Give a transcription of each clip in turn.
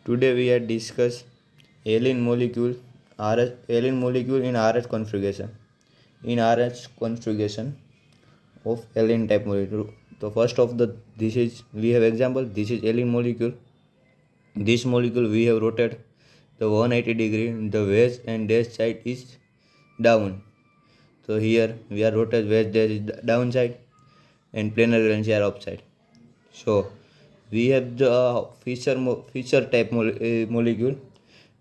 Today we are discuss alien molecule alien molecule in RH configuration. In RH configuration of alien type molecule. So first of the this is we have example. This is alien molecule. This molecule we have rotated the 180 degree. The wedge and dash side is down. So here we are rotate wedge dash is downside and planar valency are upside. So we have the feature type molecule.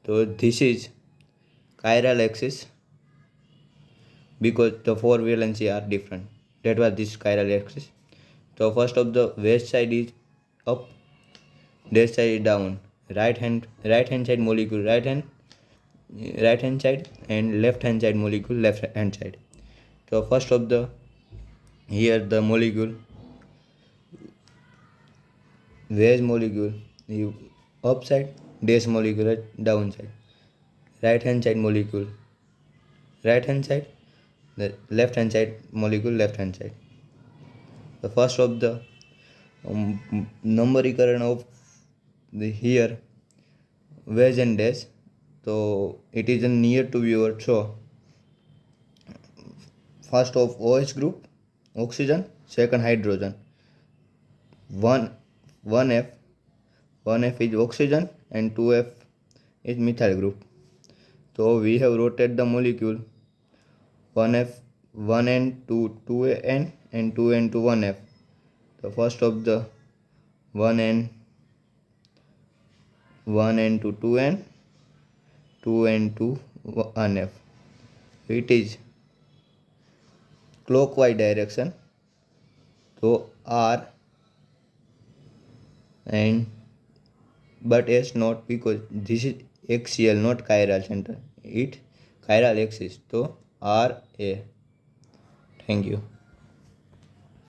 So this is chiral axis because the four valency are different. That was this chiral axis. So first of the west side is up, left side is down. Right hand side molecule right hand side and left hand side molecule left hand side. So first of the here the molecule wedge molecule you upside, dash molecule at downside. Right hand side molecule right hand side, the left hand side molecule left hand side. The first of the numberical of the here wedge and dash. So it is near to your. So first of OH group oxygen, second hydrogen. 1F is oxygen and 2F is methyl group. So we have rotated the molecule 1F 1N to 2N and 2N to 1F. The first of the 1N to 2N, 2N to 1F. It is clockwise direction. So R and but S not because this is axial not chiral center. It chiral axis. So R A. Thank you.